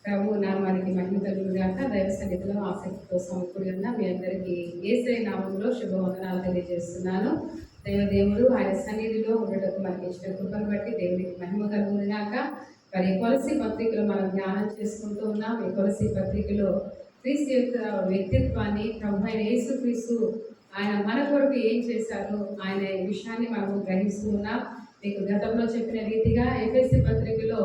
ప్రభు నామానికి మహిమ కలుగును గాక. దైవ సన్నిధిలో ఆసక్తితో సమకూడి ఉన్న మీ అందరికీ యేసయ్య నామంలో శుభవందనాలు తెలియజేస్తున్నాను. దేవుడు ఆయన సన్నిధిలో ఉండటకు మనకి ఇచ్చిన కృపను బట్టి దేవునికి మహిమ కలుగును గాక. మరి కొలసి పత్రికలో మనం ధ్యానం చేసుకుంటూ ఉన్నాం. ఈ కొలసి పత్రికలో క్రీస్తు యొక్క వ్యక్తిత్వాన్ని, ప్రభు అయిన యేసుక్రీస్తు ఆయన మన కొరకు ఏం చేశారు ఆయన విషయాన్ని మనము గ్రహిస్తూ ఉన్నాం. మీకు గతంలో చెప్పిన రీతిగా ఎఫెసీ పత్రికలో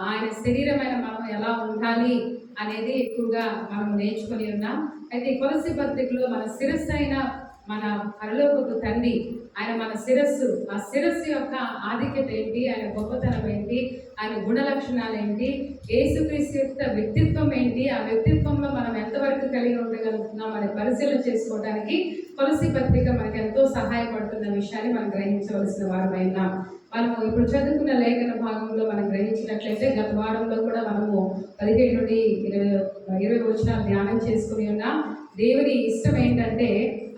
ఆయన శరీరమైన మనం ఎలా ఉండాలి అనేది ఎక్కువగా మనం నేర్చుకొని ఉన్నాం. అయితే కొలసి పత్రికలో మన శిరస్సు అయిన మన పరలోకపు తండ్రి ఆయన మన శిరస్సు, ఆ శిరస్సు యొక్క ఆధిక్యత ఏంటి, ఆయన గొప్పతనం ఏంటి, ఆయన గుణ లక్షణాలు ఏంటి, యేసుక్రీస్తు యొక్క వ్యక్తిత్వం ఏంటి, ఆ వ్యక్తిత్వంలో మనం ఎంతవరకు కలిగి ఉండగలుగుతున్నాం అని పరిశీలన చేసుకోవడానికి కొలసి పత్రిక మనకు ఎంతో సహాయపడుతున్న విషయాన్ని మనం గ్రహించవలసిన వారమైనా. మనము ఇప్పుడు చదువుకున్న లేఖన భాగంలో మనం గ్రహించినట్లయితే గత వారంలో కూడా మనము 15 నుండి 20 వచనాలు ధ్యానం చేసుకుని ఉన్నాం. దేవుని ఇష్టం ఏంటంటే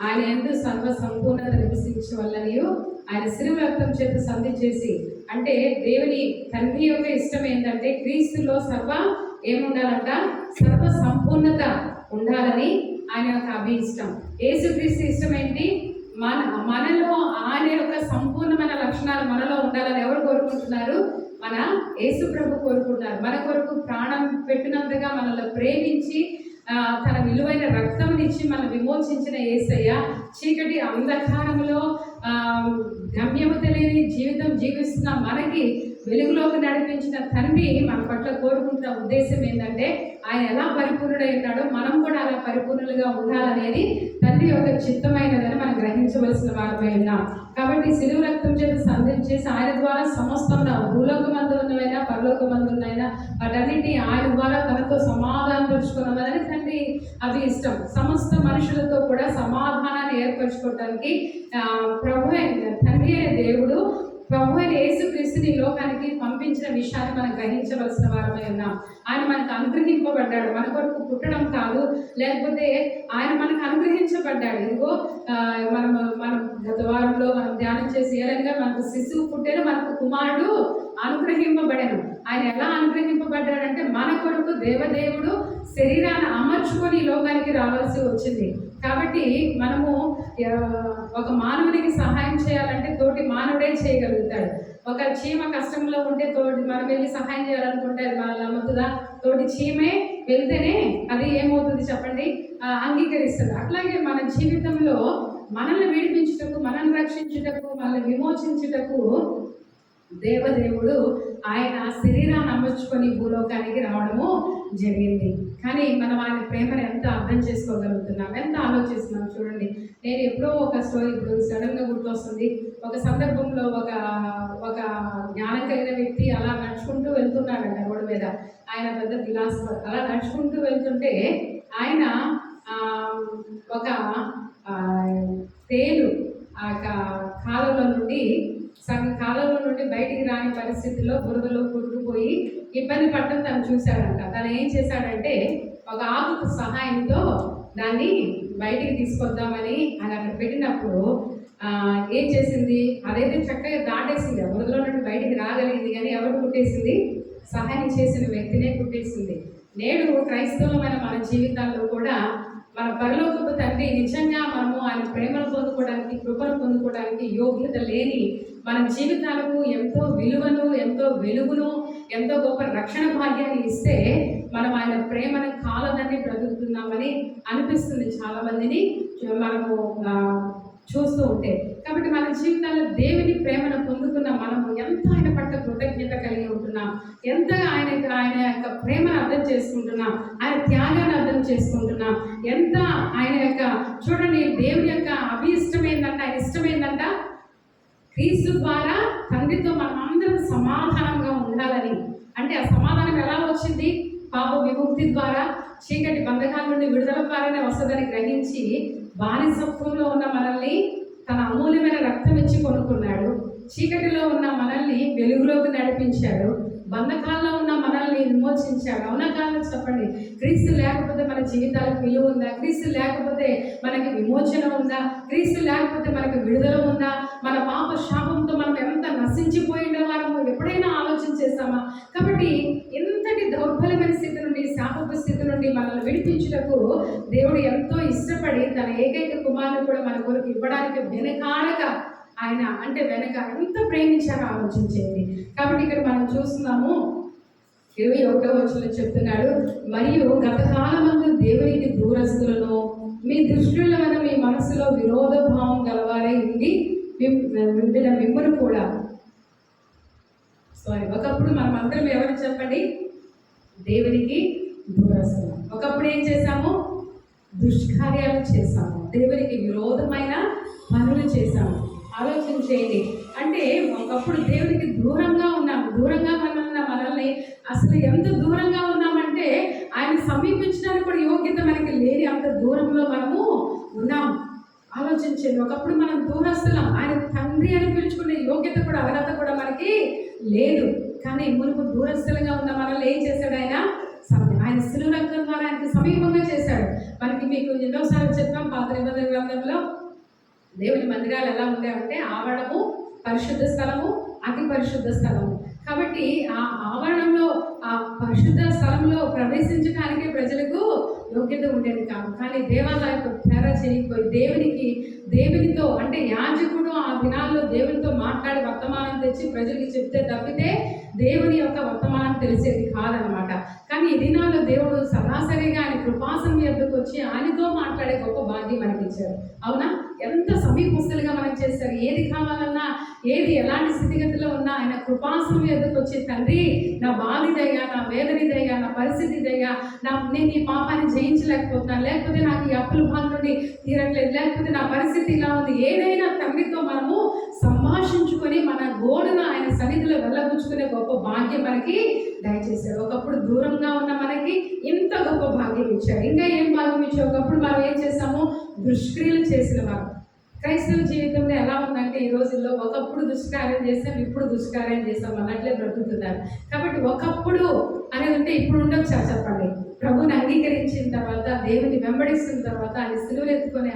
ఆయన యందు సర్వ సంపూర్ణత నివసించవల్లనియు ఆయన శిలువ రక్తం చేత సంధి చేసి, అంటే దేవుని తండ్రి యొక్క ఇష్టం ఏంటంటే క్రీస్తులో ఏముండాలంట, సర్వ సంపూర్ణత ఉండాలని ఆయన యొక్క అభిష్టం. యేసుక్రీస్తు ఇష్టం ఏంటి, మనలో ఆయన యొక్క సంపూర్ణమైన లక్షణాలు మనలో ఉండాలని ఎవరు కోరుకుంటున్నారు? మన యేసు ప్రభు కోరుకుంటున్నారు. మన కొరకు ప్రాణం పెట్టినంతగా మనల్ని ప్రేమించి తన విలువైన రక్తంనిచ్చి మనం విమోచించిన యేసయ్య చీకటి అంధకారంలో గమ్యము తెలియని జీవితం జీవిస్తున్న మనకి వెలుగులోకి నడిపించిన తండ్రి మన పట్ల కోరుకుంటున్న ఉద్దేశం ఏంటంటే ఆయన ఎలా పరిపూర్ణుడై ఉన్నాడో మనం కూడా అలా పరిపూర్ణులుగా ఉండాలనేది తండ్రి యొక్క చిత్తమైనదని మనం గ్రహించవలసిన వారమై ఉన్నాం. కాబట్టి శిలువ రక్తం చేత సంధి చేసి ఆయన ద్వారా సమస్తంలో భూలోకమందు ఉన్నవైనా పరలోకమందునైనా వాటన్నిటిని ఆయన ద్వారా తనతో సమాధానపరుచుకున్నదని తండ్రి అది ఇష్టం. సమస్త మనుషులతో కూడా సమాధానాన్ని ఏర్పరచుకోవడానికి తండ్రి అయిన దేవుడు ప్రభు అయిన యేసుక్రీస్తుని లోకానికి పంపించిన విషయాన్ని మనం గ్రహించవలసిన వారమై ఉన్నాం. ఆయన మనకు అనుగ్రహింపబడ్డాడు, మన కొరకు పుట్టడం కాదు, లేకపోతే ఆయన మనకు అనుగ్రహించబడ్డాడు. ఇదిగో మనం గత వారంలో మనం ధ్యానం చేసి ఏదైనా మనకు శిశువు పుట్టాడు, మనకు కుమారుడు అనుగ్రహింపబడాను. ఆయన ఎలా అనుగ్రహింపబడ్డాడంటే మన కొరకు దేవదేవుడు శరీరాన్ని అమర్చుకొని లోకానికి రావాల్సి వచ్చింది. కాబట్టి మనము ఒక మానవునికి సహాయం చేయాలంటే తోటి మానవుడే చేయగలుగుతాడు. ఒక చీమ కష్టంలో ఉంటే మనం వెళ్ళి సహాయం చేయాలనుకుంటే అది మనల్ని నమ్ముతుందా? తోటి చీమే వెళ్తేనే అది ఏమవుతుంది చెప్పండి, అంగీకరిస్తుంది. అట్లాగే మన జీవితంలో మనల్ని విడిపించుటకు, మనల్ని రక్షించుటకు, మనల్ని విమోచించుటకు దేవదేవుడు ఆయన శరీరాన్ని అమర్చుకొని భూలోకానికి రావడము జరిగింది. కానీ మనం ఆయన ప్రేమను ఎంత అర్థం చేసుకోగలుగుతున్నాం, ఎంత ఆలోచిస్తున్నాం చూడండి. నేను ఎప్పుడో ఒక స్టోరీ ఇప్పుడు సడన్గా గుర్తొస్తుంది. ఒక సందర్భంలో ఒక జ్ఞానం కలిగిన వ్యక్తి అలా నడుచుకుంటూ వెళ్తున్నాడంట రోడ్డు మీద. ఆయన పెద్ద ఫిలాసఫర్. అలా నడుచుకుంటూ వెళ్తుంటే ఆయన ఒక తేలు ఆ కాలంలో నుండి బయటికి రాని పరిస్థితిలో బురదలో కూరుకుపోయి ఇబ్బంది పడటం తను చూశాడంట. తను ఏం చేశాడంటే ఒక ఆకు సహాయంతో దాన్ని బయటికి తీసుకొద్దామని ఆయన అక్కడ పెట్టినప్పుడు ఏం చేసింది, అదైతే చక్కగా దాటేసింది, బురదలో నుండి బయటికి రాగలిగింది. కానీ ఎవరు కుట్టేసింది? సహాయం చేసిన వ్యక్తినే కుట్టేసింది. నేడు క్రైస్తవులమైన మన జీవితాల్లో కూడా మన పరలోకపు తండ్రి నిజంగా మనము ఆయన ప్రేమను పొందుకోవడానికి, కృపను పొందుకోవడానికి యోగ్యత లేని మన జీవితాలకు ఎంతో విలువను, ఎంతో వెలుగును, ఎంతో గొప్ప రక్షణ భాగ్యాన్ని ఇస్తే మనం ఆయన ప్రేమను కాలదని బ్రతుకుతున్నామని అనిపిస్తుంది చాలా మందిని మనము చూస్తూ ఉంటే. కాబట్టి మన జీవితాల్లో దేవుని ప్రేమను పొందుకున్న మనము ఎంత ఆయన పట్ల కృతజ్ఞత కలిగి ఉంటున్నాం, ఎంత ఆయన యొక్క ప్రేమను అర్థం చేసుకుంటున్నాం, ఆయన త్యాగాన్ని అర్థం చేసుకుంటున్నాం, ఎంత ఆయన యొక్క చూడండి దేవుని యొక్క అభిష్టమైందంట, ఆయన ఇష్టమైందంట క్రీస్తు ద్వారా తండ్రితో మనం అందరం సమాధానంగా ఉండాలని. అంటే ఆ సమాధానం ఎలా వచ్చింది? పాప విముక్తి ద్వారా, చీకటి బంధకాల నుండి విడుదల ద్వారానే వస్తుందని గ్రహించి బానిసత్వంలో ఉన్న మనల్ని తన అమూల్యమైన రక్తం ఇచ్చి కొనుక్కున్నాడు. చీకటిలో ఉన్న మనల్ని వెలుగులోకి నడిపించాడు. బంధకాల్లో ఉన్న మనల్ని విమోచించాడు. అవునా కాదు చెప్పండి? క్రీస్తు లేకపోతే మన జీవితాలకు విలువ ఉందా? క్రీస్తు లేకపోతే మనకి విమోచన ఉందా? క్రీస్తు లేకపోతే మనకి విడుదల ఉందా? మన పాప శాపంతో మనం ఎంత నశించిపోయిన వారము ఎప్పుడైనా ఆలోచన చేస్తామా? కాబట్టి ఇంతటి దౌర్బల్యమైన స్థితిని కుమారుని కూడా మన కొరకు ఇవ్వడానికి వెనకాడక ఆయన అంటే వెనక ఎంత ప్రేమించారో ఆలోచించేది. కాబట్టి ఇక్కడ మనం చూస్తున్నాము 21వ వచనంలో చెప్తున్నాడు, మరియు గత కాలమందు దేవునికి దూరస్తులను మీ దృష్టిల వల్ల మీ మనసులో విరోధ భావం గలవారై ఉండి మిమ్మును కూడా ఒకప్పుడు మనం అందరం ఎవరు చెప్పండి, దేవునికి దూరస్తులం. ఒకప్పుడు ఏం చేశాము, దుష్కార్యాలు చేశాము, దేవునికి విరోధమైన పనులు చేశాము. ఆలోచన చేయండి. అంటే ఒకప్పుడు దేవునికి దూరంగా ఉన్నాము. దూరంగా మనల్ని అసలు ఎంత దూరంగా ఉన్నామంటే ఆయన సమీపించడానికి కూడా యోగ్యత మనకి లేని అంత దూరంలో మనము ఉన్నాము. ఆలోచించండి. ఒకప్పుడు మనం దూరస్తులం. ఆయన తండ్రి అని పిలుచుకునే యోగ్యత కూడా అర్హత కూడా మనకి లేదు. కానీ మునుపు దూరస్తులుగా ఉన్న మనల్ని ఏం చేశాడు ఆయన శిలువ రక్తం ద్వారా ఆయనకి సమీపంగా చేశాడు. మనకి మీకు ఎన్నోసార్లు చెప్పాం, పాత నిబంధన గ్రంథంలో దేవుని మందిరాలు ఎలా ఉండేవంటే ఆవరణము, పరిశుద్ధ స్థలము, అతి పరిశుద్ధ స్థలము. కాబట్టి ఆ ఆవరణంలో ఆ పరిశుద్ధ స్థలంలో ప్రవేశించడానికి ప్రజలకు యోగ్యత ఉండేది కాదు. కానీ దేవాలయంలో తేడా చేయకపోయి దేవునితో అంటే యాజకుడు ఆ దినాల్లో దేవునితో మాట్లాడి వర్తమానం తెచ్చి ప్రజలకి చెప్తే తప్పితే దేవుని యొక్క వర్తమానం తెలిసేది కాదనమాట. కానీ ఈ దినాల్లో దేవుడు సరాసరిగా ఆయన కృపాసనం ఎద్దుకు వచ్చి ఆయనతో మాట్లాడే గొప్ప భాగ్యం మనకి ఇచ్చారు. అవునా? ఎంత సమీపస్తులుగా మనకు చేశారు. ఏది కావాలన్నా, ఏది ఎలాంటి స్థితిగతిలో ఉన్నా ఆయన కృపాసనం ఎద్దుకు వచ్చి, తండ్రి నా బాధిదయ్యా, నా వేదనిదయ్యా, నా పరిస్థితిదయ్యా, నేను ఈ పాపాన్ని జయించలేకపోతున్నాను, లేకపోతే నాకు ఈ అప్పుల బాధ నుండి తీరట్లేదు, లేకపోతే నా పరిస్థితి ఇలా ఉంది, ఏదైనా తండ్రితో మనము సంభాషించుకొని మన గోడును ఆయన సన్నిధిలో వెళ్ళబుచ్చుకునే గొప్ప భాగ్యం మనకి దయచేశాడు. ఒకప్పుడు దూరంగా ఉన్న మనకి ఇంత గొప్ప భాగ్యం ఇచ్చాడు. ఇంకా ఏం భాగ్యం ఇచ్చాడు? ఒకప్పుడు మనం ఏం చేసాము, దుష్క్రియలు చేసిన వారు. క్రైస్తవ జీవితంలో ఎలా ఉందంటే ఈ రోజుల్లో ఒకప్పుడు దుష్కార్యం చేసాం, ఇప్పుడు దుష్కార్యం చేసాం అన్నట్లే బ్రతుకుతున్నారు. కాబట్టి ఒకప్పుడు అనేది ఉంటే ఇప్పుడు ఉండొచ్చా చెప్పండి? ప్రభుని అంగీకరించిన తర్వాత, దేవుని వెంబడిస్తున్న తర్వాత, ఆయన సిలువలు ఎత్తుకొని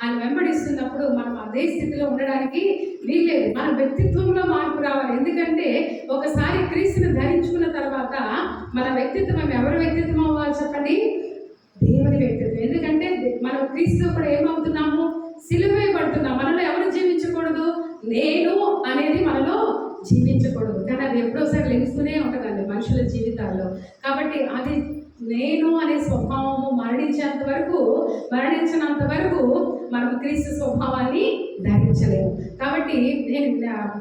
ఆయన వెంబడిస్తున్నప్పుడు మనం అదే స్థితిలో ఉండడానికి వీల్లేదు. మన వ్యక్తిత్వంలో మార్పు రావాలి. ఎందుకంటే ఒకసారి క్రీస్తుని ధరించుకున్న తర్వాత మన వ్యక్తిత్వం ఎవరి వ్యక్తిత్వం అవ్వాలి చెప్పండి? దేవుని వ్యక్తిత్వం. ఎందుకంటే మనం క్రీస్తు కూడా ఏమవుతున్నాము, సిలువే పడుతున్నాం. మనలో ఎవరు జీవించకూడదు, నేను అనేది మనలో జీవించకూడదు. కానీ అది ఎప్పుడోసారి లెగుస్తూనే ఉంటుందండి మనుషుల జీవితాల్లో. కాబట్టి అది నేను అనే స్వభావము మరణించినంత వరకు మనం క్రీస్తు స్వభావాన్ని ధరించలేము. కాబట్టి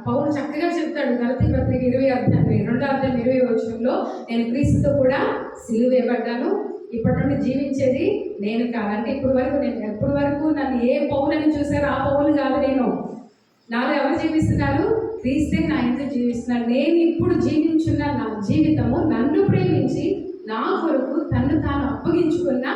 పౌలు చక్కగా చెప్తాడు గలతీ పత్రిక 2:20 నేను క్రీస్తుతో కూడా సిలువ వేయబడ్డాను, ఇప్పటి నుండి జీవించేది నేను కాదంటే ఎప్పటి వరకు నన్ను ఏ పౌలని చూసారో ఆ పౌలు కాదు నేను. నాలో ఎవరు జీవిస్తున్నారు? క్రీస్తే నా ఇంట్లో జీవిస్తున్నాడు. నేను ఇప్పుడు జీవించున్న నా జీవితము నన్ను ప్రేమించి నా కొరకు తను తాను అప్పగించుకున్న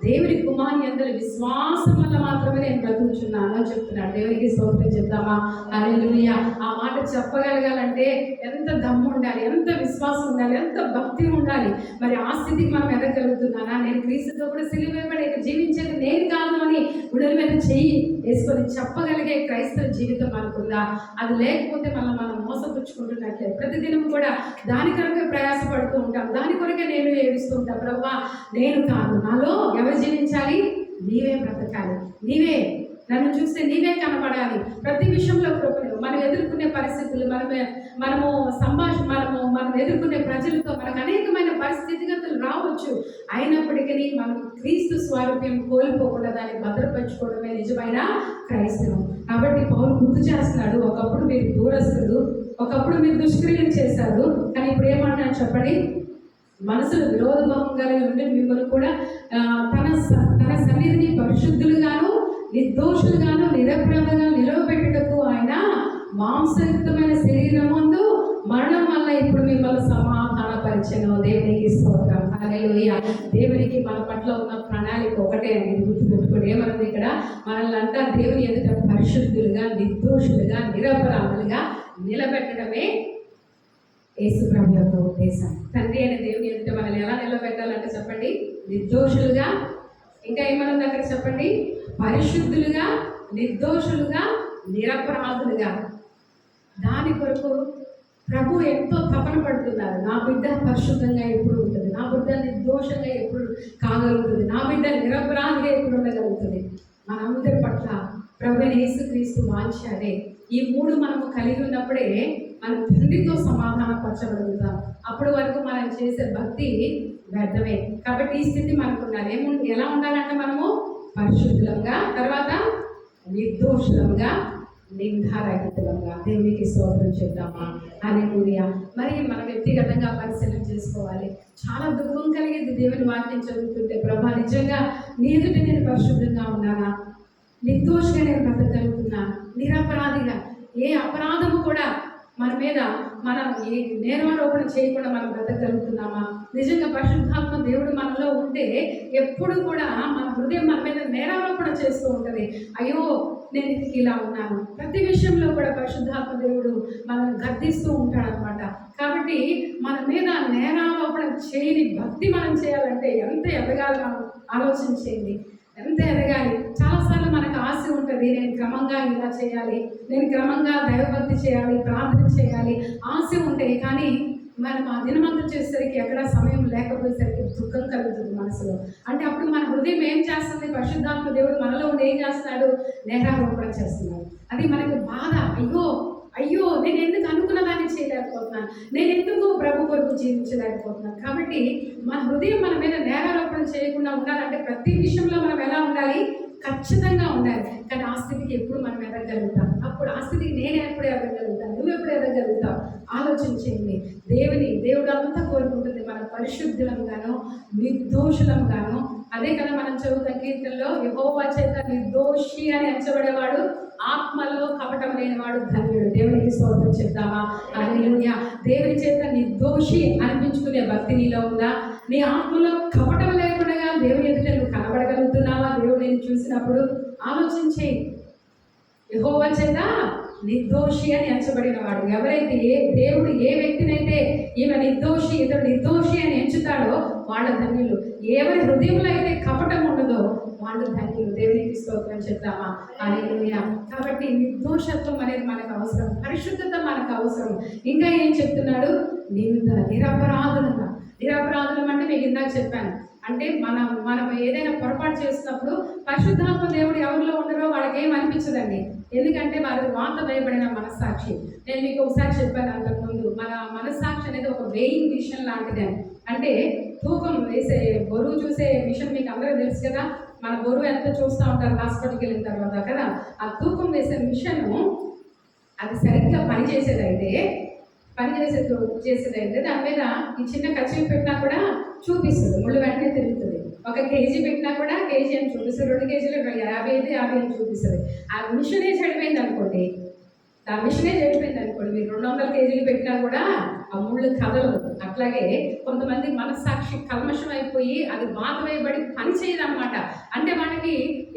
దేవుని కుమారుని అందరి విశ్వాసం వల్ల మాత్రమే నేను బ్రతుకుచున్నాను అని చెప్తున్నాడు. దేవునికి స్తోత్రం చెప్తామా? హల్లెలూయా. ఆ మాట చెప్పగలగాలంటే ఎంత దమ్ము ఉండాలి, ఎంత విశ్వాసం ఉండాలి, ఎంత భక్తి ఉండాలి. మరి ఆ స్థితికి మనం ఎదగలుగుతున్నానా? నేను క్రీస్తుతో కూడా సిలువ వేయబడి జీవించేది నేను కాదు అని గుండెల మీద చెయ్యి వేసుకొని చెప్పగలిగే క్రైస్తవ జీవితం మనకుందా? అది లేకపోతే మనం మోసపుచ్చుకుంటున్నట్లే. ప్రతిదినం కూడా దాని కొరకే ప్రయాసపడుతూ ఉంటాం, దాని కొరకే నేను ఏడుస్తూ ఉంటాం. ప్రభువా నేను కాదు, నాలో ఎవరు జీవించాలి? నీవే బ్రతకాలి, నీవే నన్ను చూస్తే నీవే కనపడాలి. ప్రతి విషయంలో కృపను మనం ఎదుర్కొనే పరిస్థితులు, మనం ఎదుర్కొనే ప్రజలతో మనకు అనేకమైన పరిస్థితిగతులు రావచ్చు. అయినప్పటికీ మనం క్రీస్తు స్వారూప్యం కోల్పోకుండా దాన్ని భద్రపరచుకోవడమే నిజమైన క్రైస్తవం. కాబట్టి పౌలు గుర్తు చేస్తున్నాడు, ఒకప్పుడు మీరు దూరస్తులు, ఒకప్పుడు మీరు దుష్క్రియలు చేశారు, కానీ ఇప్పుడు ఏమంటున్నాడు చెప్పండి? మనసులో విరోధభావం కలిగి ఉండి మిమ్మల్ని కూడా తన సన్నిధిని పరిశుద్ధులుగాను నిర్దోషులుగాను నిరపరాధంగా నిలవబెట్టుటకు ఆయన మాంసయుక్తమైన శరీరమందు మరణం వల్ల ఇప్పుడు మిమ్మల్ని సమాధానపరిచెను. దేవునికి స్తోత్రం. హల్లెలూయా. దేవునికి మన పట్ల ఉన్న ప్రణాళిక ఒకటే అండి, గుర్తుపెట్టుకోండి. ఏమన్నది ఇక్కడ? మనల్ని అంతా దేవుని ఎదుట పరిశుద్ధులుగా, నిర్దోషులుగా, నిరపరాధులుగా నిలబెట్టడమే యేసు ప్రభు యొక్క ఉద్దేశం. తండ్రి అయిన దేవుని ఎదుట మనల్ని ఎలా నిలబెట్టాలంటే చెప్పండి? నిర్దోషులుగా, ఇంకా ఏమన్నది అక్కడ చెప్పండి? పరిశుద్ధులుగా, నిర్దోషులుగా, నిరపరాధులుగా. దాని కొరకు ప్రభు ఎంతో తపన పడుతున్నారు. నా బిడ్డ పరిశుద్ధంగా ఎప్పుడు ఉంటుంది, నా బిడ్డ నిర్దోషంగా ఎప్పుడు కాగలుగుతుంది, నా బిడ్డ నిరపరాధిగా ఎప్పుడు ఉండగలుగుతుంది. మనందరి పట్ల ప్రభువైన యేసుక్రీస్తు వాంఛ అదే. ఈ మూడు మనము కలిగి ఉన్నప్పుడే మన తండ్రితో సమాధానపరచగలుగుతాం. అప్పటి వరకు మనం చేసే భక్తి వ్యర్థమే. కాబట్టి ఈ స్థితి మనకు ఉండాలి. ఎలా ఉండాలంటే మనము పరిశుద్ధంగా, తర్వాత నిర్దోషులంగా, నిందారహితులంగా. దేవునికి స్తోత్రం చెప్తామా? హల్లెలూయా. మరి మనం వ్యక్తిగతంగా పరిశీలన చేసుకోవాలి. చాలా దుఃఖం కలిగేది దేవుని వాక్యం చదువుతుంటే, ప్రభా నిజంగా నీ ఎదుట నేను పరిశుద్ధంగా ఉన్నానా, నిర్దోషిగా నేను బ్రతకగలుగుతున్నా, నిరపరాధిగా ఏ అపరాధము కూడా మన మీద మనం ఏ నేరారోపణ చేయకుండా మనం బ్రతకగలుగుతున్నామా? నిజంగా పరిశుద్ధాత్మ దేవుడు మనలో ఉంటే ఎప్పుడు కూడా మన హృదయం మన మీద నేరారోపణ చేస్తూ ఉంటుంది. అయ్యో నేను ఇంటికి ఇలా ఉన్నాను. ప్రతి విషయంలో కూడా పరిశుద్ధాత్మ దేవుడు మనల్ని గద్దిస్తూ ఉంటాడనమాట. కాబట్టి మన మీద నేరారోపణ చేయని భక్తి మనం చేయాలంటే ఎంత ఎదగాలి మనం ఆలోచించేయండి. ఎంత ఎదగాలి. చాలాసార్లు మనకు ఆశ ఉంటుంది, నేను క్రమంగా ఇలా చేయాలి, నేను క్రమంగా దైవభక్తి చేయాలి, ప్రార్థన చేయాలి, ఆశ ఉంటాయి. కానీ మనం ఆ దినమంతా చేసేసరికి ఎక్కడ సమయం లేకపోయేసరికి దుఃఖం కలుగుతుంది మనసులో. అంటే అప్పుడు మన హృదయం ఏం చేస్తుంది? పరిశుద్ధాత్మ దేవుడు మనలో ఉండి ఏం చేస్తున్నాడు? నేరారోపణ చేస్తున్నాడు. అది మనకి బాధ. అయ్యో నేను ఎందుకు అనుకున్న దాన్ని చేయలేకపోతున్నాను, నేను ఎందుకు ప్రభు కొరకు జీవించలేకపోతున్నాను. కాబట్టి మన హృదయం మన మీద నేరారోపణ చేయకుండా ఉండాలంటే ప్రతి విషయంలో మనం ఎలా ఉండాలి? ఖచ్చితంగా ఉండాలి. కానీ ఆ స్థితికి ఎప్పుడు మనం ఎదగలుగుతాం? అప్పుడు ఆ స్థితికి నేను ఎప్పుడు ఎదగలుగుతాను, నువ్వు ఎప్పుడు ఎదగలుగుతావు? ఆలోచించేయండి. దేవుడు అంతా కోరుకుంటుంది మనం పరిశుద్ధులంగాను, నిర్దోషులంగాను. అదే కదా మనం చదువుతున్న కీర్తనలో, యెహోవా చేత నిర్దోషి అని ఎంచబడేవాడు, ఆత్మలో కపటం లేనివాడు ధన్యుడు. దేవునికి స్తోత్రం చెప్తామా? హల్లెలూయా. దేవుని చేత నిర్దోషి అనిపించుకునే భక్తి నీలో ఉందా? నీ ఆత్మలో కపటం లేకుండా దేవుని ఎదుట నువ్వు కనబడగలుగుతున్నావా? దేవుడు నేను చూసినప్పుడు ఆలోచించే. యెహోవా చేత నిర్దోషి అని ఎంచబడిన వాడు. ఎవరైతే దేవుడు ఏ వ్యక్తినైతే ఈమె నిర్దోషి, ఇతడు నిర్దోషి అని ఎంచుతాడో వాళ్ళ ధన్యులు. ఎవరి హృదయంలో అయితే కపటం ఉండదో వాళ్ళు ధన్యులు. దేవునికి స్తోత్రం చెప్తామా? హల్లెలూయా. కాబట్టి నిర్దోషత్వం అనేది మనకు అవసరం, పరిశుద్ధత మనకు అవసరం. ఇంకా ఏం చెప్తున్నాడు? నిరపరాధులం అంటే మీకు ఇందాక చెప్పాను. అంటే మనం ఏదైనా పొరపాటు చేసినప్పుడు పరిశుద్ధాత్మ దేవుడు ఎవరిలో ఉండరో వాళ్ళకి ఏం అనిపించదండి. ఎందుకంటే వారి వాత వేయబడిన మనస్సాక్షి. నేను మీకు ఒకసారి చెప్పాను అంతకుముందు, మన మనస్సాక్షి అనేది ఒక వెయింగ్ మిషన్ లాంటిది అని. అంటే తూకం వేసే, బరువు చూసే మిషన్ మీకు అందరూ తెలుసు కదా. మన బరువు ఎంత చూస్తూ ఉంటారు హాస్పిటల్కి వెళ్ళిన తర్వాత కదా. ఆ తూకం వేసే మిషన్ అది సరిగ్గా పనిచేసేదైతే దాని మీద ఈ చిన్న కచ్చివి పెట్టినా కూడా చూపిస్తుంది, ముళ్ళు వెంటనే తిరుగుతుంది. 1 కేజీ పెట్టినా కూడా కేజీ అని చూపిస్తుంది, 2 కేజీలు 50 అని చూపిస్తుంది. ఆ మిషనే చెడిపోయింది అనుకోండి, మీరు 200 కేజీలు పెట్టినా కూడా ఆ ముళ్ళు కదలదు. అట్లాగే కొంతమంది మనస్సాక్షి కల్మషం అయిపోయి అది బాధ వేయబడి పని చేయదన్నమాట. అంటే మనకి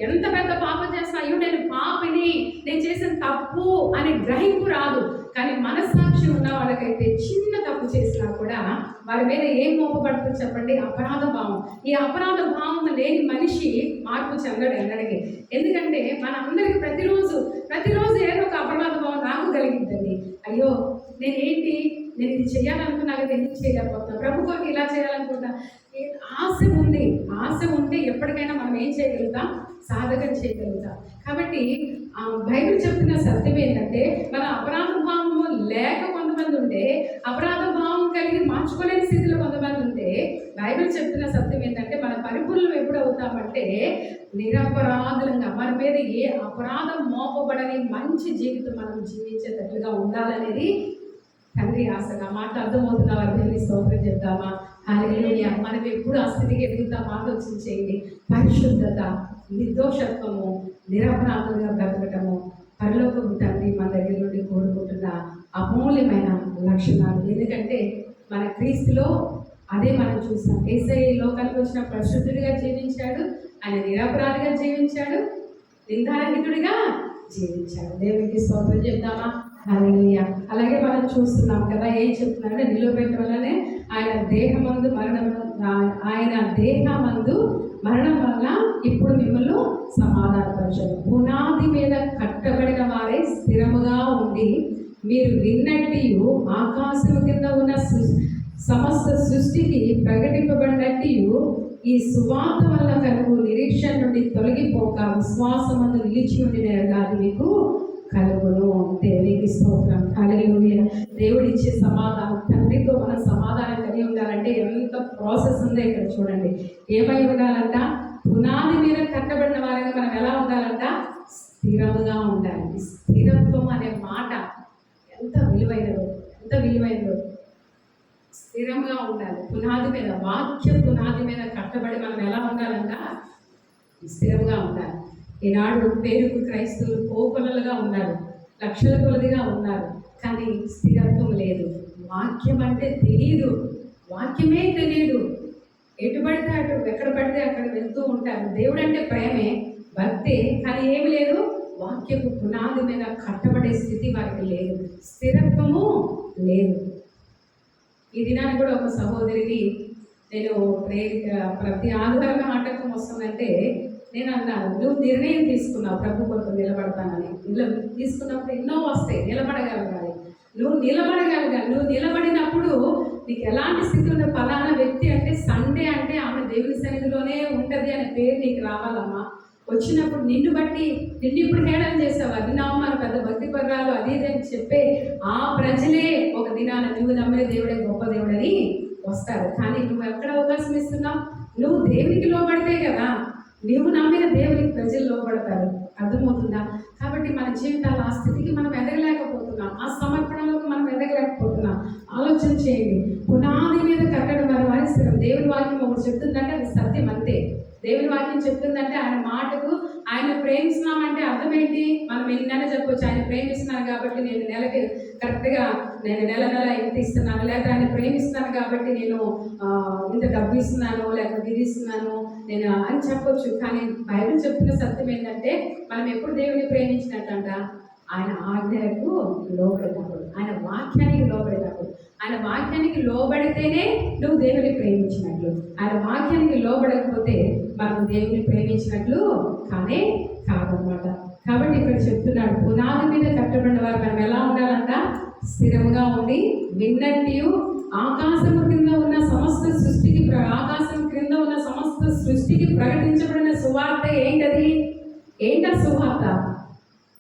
ఎంత పెద్ద పాపం చేసినా, అయ్యో నేను పాపిని, నేను చేసిన తప్పు అని గ్రహింపు రాదు. కానీ మనస్సాక్షి ఉన్న వాళ్ళకైతే చిన్న తప్పు చేసినా కూడా వారి మీద ఏం మోపబడుతుంది చెప్పండి? అపరాధ భావం. ఈ అపరాధ భావం లేని మనిషి మార్పు చెందడు ఎన్నడికి. ఎందుకంటే మనందరికీ ప్రతిరోజు ఏదో ఒక అపరాధ భావం నాకు కలిగిందండి. అయ్యో నేను ఇది చేయాలనుకున్నా కదా, ఎందుకు చేయలేకపోతున్నా, ప్రభు కొరకు ఇలా చేయాలనుకుంటా. ఆశ ఉంటే ఎప్పటికైనా మనం ఏం చేయగలుగుతాం? సాధకం చేయగలుగుతాం. కాబట్టి బైబిల్ చెప్తున్న సత్యం ఏంటంటే, మన అపరాధ భావము లేక కొంతమంది ఉంటే, అపరాధ భావం కలిగి మార్చుకోలేని స్థితిలో కొంతమంది ఉంటే, బైబిల్ చెప్తున్న సత్యం ఏంటంటే, మన పరిపూర్ణం ఎప్పుడు అవుతామంటే నిరపరాధులంగా, మన మీద ఏ అపరాధం మోపబడని మంచి జీవితం మనం జీవించేటట్లుగా ఉండాలనేది తండ్రి ఆశ. నా మాట అర్థమవుతున్న వారిని స్తోత్రం చెప్తామా? హల్లెలూయా. మనం ఎప్పుడు ఆ స్థితికి ఎదుగుతాం ఆలోచించేయండి. పరిశుద్ధత, నిర్దోషత్వము, నిరపరాధులుగా బ్రతకటము పరలోకపు తండ్రి మన దగ్గర నుండి కోరుకుంటున్న అమూల్యమైన లక్షణాలు. ఎందుకంటే మన క్రీస్తులో అదే మనం చూస్తాం. యేసయ్య లోకానికి వచ్చిన పరిశుద్ధుడిగా జీవించాడు, ఆయన నిరపరాధిగా జీవించాడు, నిందారహితుడిగా జీవించాడు. దేవునికి స్తోత్రం చెప్తామా? హల్లెలూయా. అలాగే మనం చూస్తున్నాం కదా, ఏం చెప్తున్నారంటే నిలువబెట్టవలనే ఆయన దేహమందు మరణం వల్ల ఇప్పుడు మిమ్మల్ని సమాధానపరచదు. పునాది మీద కట్టబడిన వారే స్థిరముగా ఉండి మీరు విన్నట్టు ఆకాశము కింద ఉన్న సమస్త సృష్టికి ప్రకటింపబడినట్టు ఈ సువార్త వల్ల కలుగు నిరీక్షణ నుండి తొలగిపోక విశ్వాసమందు నిలిచి ఉండిన అది మీకు కలుగును. దేవునికి స్తోత్రం. హల్లెలూయా. దేవుడిచ్చే సమాధానం, తండ్రితో మనం సమాధానం కలిగి ఉండాలంటే ఎంత ప్రాసెస్ ఉందో ఇక్కడ చూడండి. ఏమై ఉండాలంట? పునాది మీద కట్టబడిన వారిగా మనం ఎలా ఉండాలంట? స్థిరముగా ఉండాలి. స్థిరత్వం అనే మాట ఎంత విలువైనదో, ఎంత విలువైనదో. స్థిరంగా ఉండాలి. పునాది మీద, వాక్య పునాది మీద కట్టబడి మనం ఎలా ఉండాలంట? స్థిరంగా ఉండాలి. ఈనాడు పేరుకు క్రైస్తవులు కోకొలలుగా ఉన్నారు, లక్షల కొలదిగా ఉన్నారు, కానీ స్థిరత్వం లేదు. వాక్యం అంటే తెలియదు, వాక్యమే తెలియదు. ఎటు పడితే అటు, ఎక్కడ పడితే అక్కడ వెళ్తూ ఉంటారు. దేవుడు అంటే ప్రేమే, భక్తే, కానీ ఏమి లేదు, వాక్యపు పునాది మీద కట్టబడే స్థితి వారికి లేదు, స్థిరత్వము లేదు. ఈ దినాన్ని కూడా ఒక సహోదరికి నేను ప్రతి ఆదివారం ఆటంకం వస్తుందంటే నేను అన్నాను, నువ్వు నిర్ణయం తీసుకున్నావు ప్రభు కొరకు నిలబడతానని. తీసుకున్నప్పుడు ఎన్నో వస్తాయి, నిలబడగలగాలి. నువ్వు నిలబడగలగాలి. నువ్వు నిలబడినప్పుడు నీకు ఎలాంటి స్థితి ఉన్న ఫలానా వ్యక్తి అంటే సండే అంటే ఆమె దేవుని సన్నిధిలోనే ఉంటుంది అనే పేరు నీకు రావాలమ్మా. వచ్చినప్పుడు నిన్ను బట్టి నిన్ను ఇప్పుడు హేళన చేసావు, అది నమ్మని పెద్ద భక్తి పర్రాలు అది ఇది అని చెప్పే ఆ ప్రజలే ఒక దినాన నువ్వు నమ్మే దేవుడే గొప్ప దేవుడని వస్తారు. కానీ నువ్వు ఎక్కడ అవకాశం ఇస్తున్నావు? నువ్వు దేవునికి లోబడితే కదా నువ్వు నమ్మిన దేవునికి ప్రజలు లోబడతారు. అర్థమవుతుందా? కాబట్టి మన జీవితాలు ఆ స్థితికి మనం ఎదగలేకపోతున్నాం, ఆ సమర్పణలోకి మనం ఎదగలేకపోతున్నాం. ఆలోచన చేయండి. పునాది మీద కట్టడం మన వారిస్తాం. దేవుని వాక్యం ఒకటి చెప్తుందంటే అది సత్యం అంతే. దేవుని వాక్యం చెప్తుందంటే ఆయన మాటకు ఆయన ప్రేమిస్తున్నామంటే అర్థం ఏంటి? మనం ఎన్నైనా చెప్పొచ్చు, ఆయన ప్రేమిస్తున్నాను కాబట్టి నేను నెలకి కరెక్ట్గా నేను నెల ఇంత ఇస్తున్నాను, లేకపోతే ఆయన ప్రేమిస్తున్నాను కాబట్టి నేను ఇంత డబ్బు ఇస్తున్నాను, లేకపోతే ఇది ఇస్తున్నాను నేను అని చెప్పొచ్చు. కానీ బైబిల్ చెప్తున్న సత్యం ఏంటంటే మనం ఎప్పుడు దేవుని ప్రేమించినట్టంట ఆయన ఆజ్ఞలకు లోబడినప్పుడు, ఆయన వాక్యానికి లోబడినప్పుడు. ఆయన వాక్యానికి లోబడితేనే నువ్వు దేవుని ప్రేమించినట్లు. ఆయన వాక్యానికి లోబడకపోతే మనం దేవుని ప్రేమించినట్లు కానే కాదనమాట. కాబట్టి ఇక్కడ చెప్తున్నాడు, పునాది మీద కట్టబడిన వారు మనం ఎలా ఉండాలంట? స్థిరంగా ఉండి విన్నట్టు ఆకాశం క్రింద ఉన్న సమస్త సృష్టికి ఆకాశం క్రింద ఉన్న సమస్త సృష్టికి ప్రకటించబడిన సువార్త ఏంటది? ఏంటా సువార్త?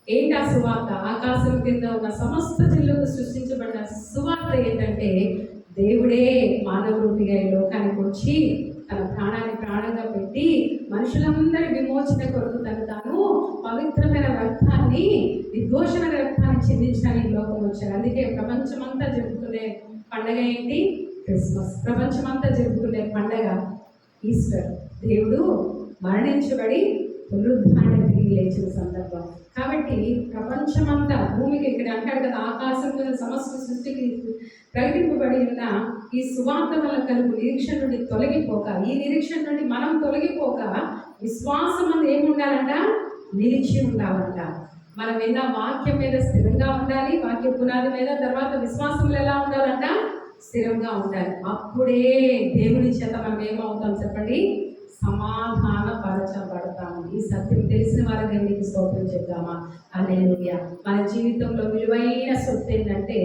ఏంటా సువార్త? ఆకాశం కింద ఉన్న సమస్త జిల్లకు సృష్టించబడిన సువార్త ఏంటంటే దేవుడే మానవ రూపిగా ఈ లోకానికి వచ్చి తన ప్రాణాన్ని ప్రాణంగా పెట్టి మనుషులందరి విమోచన కొరకు తాను పవిత్రమైన రక్తాన్ని, నిర్దోషమైన రక్తాన్ని చెందించడానికి లోకం వచ్చారు. అందుకే ప్రపంచమంతా జరుపుకునే పండగ ఏంటి? క్రిస్మస్. ప్రపంచమంతా జరుపుకునే పండగ ఈస్టర్. దేవుడు మరణించబడి పునరుద్ధారణ తిరిగి లేచిన సందర్భం. కాబట్టి ప్రపంచమంతా భూమికి ఇక్కడ అంటాడు కదా, ఆకాశంలో సమస్త సృష్టికి ప్రకటింపబడి ఉన్న ఈ సువార్త వల్ల కలుగు నిరీక్షణ నుండి తొలగిపోక, ఈ నిరీక్షణ నుండి మనం తొలగిపోక విశ్వాసం అనేది ఏముండాలంట? నిలిచి ఉండాలంట. మనం విన్న వాక్యం మీద స్థిరంగా ఉండాలి, వాక్య పునాది మీద. తర్వాత విశ్వాసంలో ఎలా ఉండాలంట? స్థిరంగా ఉండాలి. అప్పుడే దేవుని చేత మనం ఏమవుతాం చెప్పండి? సమాధాన పరచబడతాము. ఈ సత్యం తెలిసిన వారి దేవునికి స్తోత్రం చెప్తామా? హల్లెలూయా. మన జీవితంలో విలువైన సొత్తు ఏంటంటే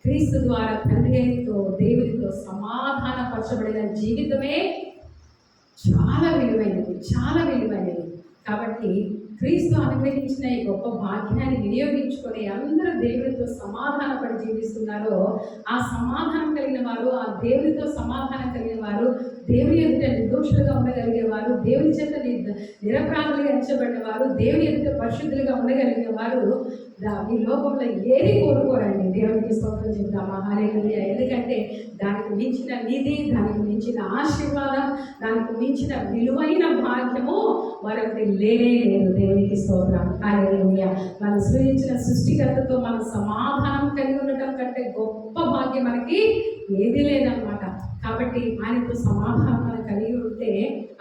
క్రీస్తు ద్వారా తండ్రితో దేవునితో సమాధాన పరచబడిన జీవితమే చాలా విలువైనది, చాలా విలువైనది. కాబట్టి క్రీస్తు అనుగ్రహించిన ఈ గొప్ప భాగ్యాన్ని వినియోగించుకొని అందరూ దేవునితో సమాధానపడి జీవిస్తున్నారో, ఆ సమాధానం కలిగిన వారు, ఆ దేవునితో సమాధానం కలిగిన వారు, దేవుని ఎదుట నిర్దోషులుగా ఉండగలిగే వారు, దేవుని చేత నిరపరాధులుగా ఎంచబడిన వారు, దేవుని ఎదుట పరిశుద్ధులుగా ఉండగలిగిన వారు ఈ లోకంలో ఏది కోరుకోరండి. దేవునికి స్తోత్రం చెప్తామా? హల్లెలూయా. ఎందుకంటే దానికి మించిన నిధి, దానికి మించిన ఆశీర్వాదం, దానికి మించిన విలువైన భాగ్యము మరొకటి లేనే లేదు. దేవునికి స్తోత్రం. హల్లెలూయా. మనం సృజించిన సృష్టికర్తతో మనం సమాధానం కలిగి ఉండటం కంటే గొప్ప భాగ్యం మనకి ఏది లేదన్నమాట. కాబట్టి ఆయనతో సమాధానం కలిగి ఉంటే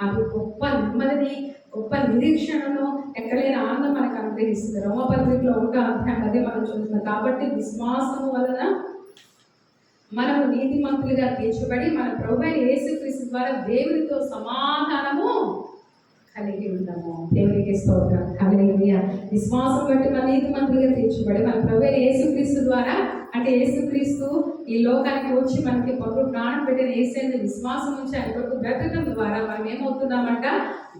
అది గొప్ప నెమ్మదిని, గొప్ప నిరీక్షణను, ఎక్కడైనా ఆనందం మనకు అనుగ్రహిస్తుంది. రోమపత్రికలో 1వ అధ్యాయం అదే మనం చూస్తున్నాం. కాబట్టి విశ్వాసము వలన మనము నీతిమంతులుగా తీర్చబడి మన ప్రభువైన యేసుక్రీస్తు ద్వారా దేవునితో సమాధానము కలిగి ఉన్నాము. దేవునికి స్తోత్రం. హల్లెలూయా. విశ్వాసం బట్టి మన నీతిమంతులుగా తీర్చబడి మన ప్రభువైన యేసుక్రీస్తు ద్వారా, అంటే యేసుక్రీస్తు ఈ లోకానికి వచ్చి మనకి కొరకు ప్రాణం పెట్టిన యేసయ్యని విశ్వాసం ఉంచి ఆయన కొరకు బ్రతకడం ద్వారా మనం ఏమవుతున్నామంట?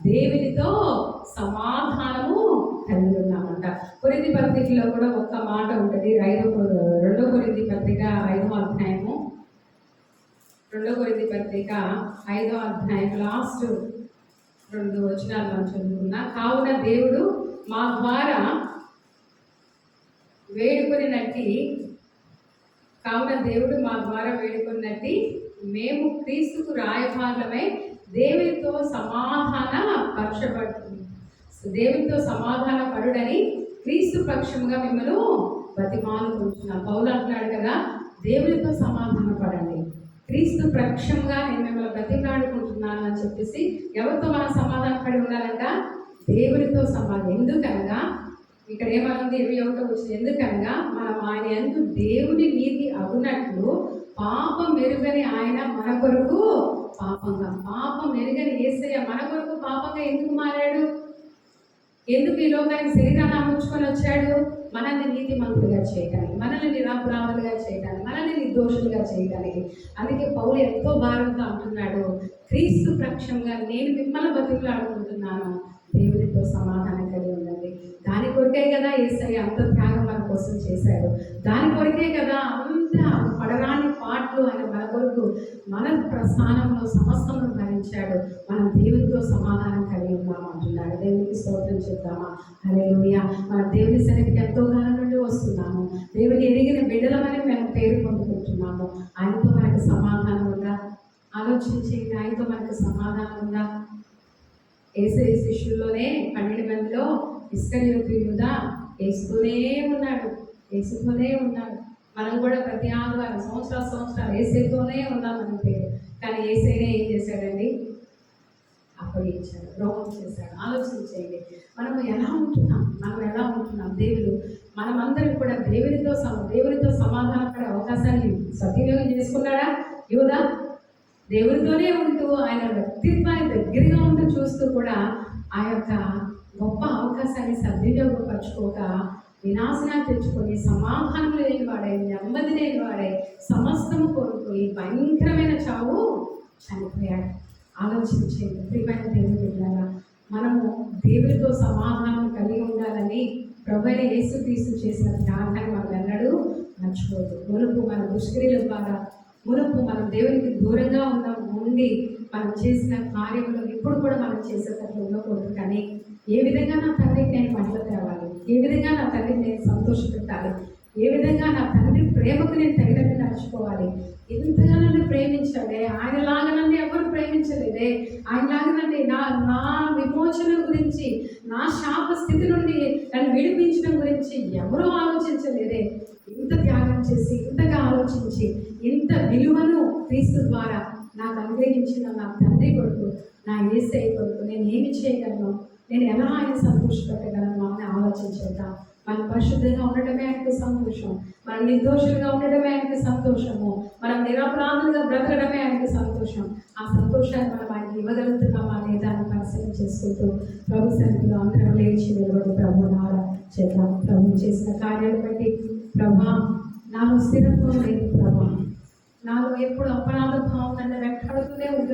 దేవునితో సమాధానము కలిగి ఉన్నామంట. కొరింథీ పత్రికలో కూడా ఒక్క మాట ఉంటుంది. 2 కొరింథీ పత్రిక 5వ అధ్యాయము, 2 కొరింథీ పత్రిక 5వ అధ్యాయం లాస్ట్ 2 వచనాలు మనం చదువుకున్నా. కావున దేవుడు మా ద్వారా వేడుకొన్నట్టి మేము క్రీస్తుకు రాయభాగమై దేవునితో సమాధాన పరుడని క్రీస్తు పక్షముగా మిమ్మల్ని బతిమాలుకుంటున్నాం. పౌలు అంటున్నాడు కదా, దేవునితో సమాధాన పడండి, క్రీస్తు పక్షంగా నేను మిమ్మల్ని బ్రతిమాలుకుంటున్నాను అని చెప్పేసి ఎవరితో మనం సమాధాన పడి ఉండాలంట? దేవునితో సమాధానం. ఎందుకనగా ఇక్కడ ఏమనుంది 21వ వచనం, ఎందుకనగా మనం ఆయన యందు దేవుని నీతి అగునట్లు పాపం ఎరుగని ఆయన మన కొరకు పాపం ఎరుగని యేసయ్య మన కొరకు పాపంగా ఎందుకు మారాడు? ఎందుకు ఈ లోకానికి శరీరాన్ని అమర్చుకొని వచ్చాడు? మనల్ని నీతిమంతులుగా చేయడానికి, మనల్ని నిరపరాధులుగా చేయడానికి, మనల్ని నిర్దోషులుగా చేయడానికి. అందుకే పౌలు ఎంతో భారంతో అంటున్నాడు, క్రీస్తు పక్షంగా నేను మిమ్మల్ని బతిమలాడుకుంటున్నాను, దేవునితో సమాధానం కలిగి ఉండండి. దాని కొరకే కదా యేసయ్య అంత త్యాగం మన కోసం చేశాడు. దాని కొరకే కదా అంత పడరాని పాటలు ఆయన మన కొరకు మన స్థానంలో సమస్తమును భరించాడు. మనం దేవునితో సమాధానం కలిగి ఉన్నాము అంటున్నాడు. దేవునికి స్తోత్రం చెప్తామా? హల్లెలూయా. మన దేవుని సన్నిధికి ఎంతో కాలం నుండి వస్తున్నాము. దేవుని ఎరిగిన బిడ్డలమని మేము పేరు పొందుకుంటున్నాము. ఆయనతో మనకు సమాధానం ఉందా? ఆలోచించేది. ఆయనతో మనకు సమాధానం ఉందా? యేసయ్య శిష్యుల్లోనే 12 మందిలో ఇస్కరియోతు యూదా వేస్తూనే ఉన్నాడు. మనం కూడా ప్రతి ఆదివారం సంవత్సరాలు యేసయ్యతోనే ఉన్నాం మన పేరు. కానీ యేసయ్యనే ఏం చేశాడండి? అప్పగించాడు, ద్రోహం చేశాడు. ఆలోచించేయండి, మనం ఎలా ఉంటున్నాం? దేవుడు మనమందరం కూడా దేవునితో సమాధాన పడే అవకాశాన్ని సద్వినియోగం చేసుకున్నాడా? యూదా దేవుడితోనే ఉంటూ ఆయన వ్యక్తిత్వాన్ని దగ్గరగా ఉంటూ చూస్తూ కూడా ఆ యొక్క గొప్ప అవకాశాన్ని సద్వినియోగపరచుకోక వినాశనాన్ని తెచ్చుకొని సమాధానం లేని వాడై, నెమ్మది లేని వాడై, సమస్తము కోల్పోయి భయంకరమైన చావు చనిపోయాడు. ఆలోచించేది ప్రియమైన దేవుని బిడ్డలారా, మనము దేవునితో సమాధానం కలిగి ఉండాలని ప్రభువైన యేసుక్రీస్తు చేసిన త్యాగాన్ని మనం ఎన్నడూ మర్చిపోదు. మునుపు మన దుష్క్రియల ద్వారా, మునుపు మనం దేవునికి దూరంగా ఉండి మనం చేసిన కార్యంలో ఇప్పుడు కూడా మనం చేసేటట్లు ఉండకూడదు. కానీ ఏ విధంగా నా తండ్రికి నేను మహిళ తేవాలి, ఏ విధంగా నా తండ్రిని నేను సంతోషపెట్టాలి, ఏ విధంగా నా తండ్రి ప్రేమకు నేను తగినట్టు నడుచుకోవాలి. ఇంతగా నన్ను ప్రేమించాడే, ఆయనలాగా నన్ను ఎవరు ప్రేమించలేదే, ఆయనలాగా నా విమోచన గురించి, నా శాప స్థితి నుండి నన్ను విడిపించడం గురించి ఎవరూ ఆలోచించలేదే. ఇంత త్యాగం చేసి, ఇంతగా ఆలోచించి, ఇంత విలువను క్రీస్తు ద్వారా నాకు అనుగ్రహించిన నా తండ్రి కొరకు, నా యేసయ్య కొరకు నేను ఏమి చేయగలను, నేను ఎలా ఆయన సంతోషపెట్టగలను అని ఆలోచించేద్దాం. మనం పరిశుద్ధంగా ఉండటమే ఆయనకు సంతోషం, మనం నిర్దోషులుగా ఉండటమే ఆయనకు సంతోషము, మనం నిరపరాధులుగా బ్రతకడమే ఆయనకు సంతోషం. ఆ సంతోషాన్ని మనం ఆయనకి ఇవ్వగలుగుతున్నామా అనే దాన్ని పరిశీలన చేసుకుంటూ ప్రభు సన్నిధిలో అందరం లేచి నిలబడి ప్రభు చేద్దాం. ప్రభు చేసిన కార్యాలు బట్టి, ప్రభా నాలో స్థిరత్వం లేదు, ప్రభా నాలో ఎప్పుడు అపరాధ భావం నన్ను వెంటాడుతూనే ఉంటుంది.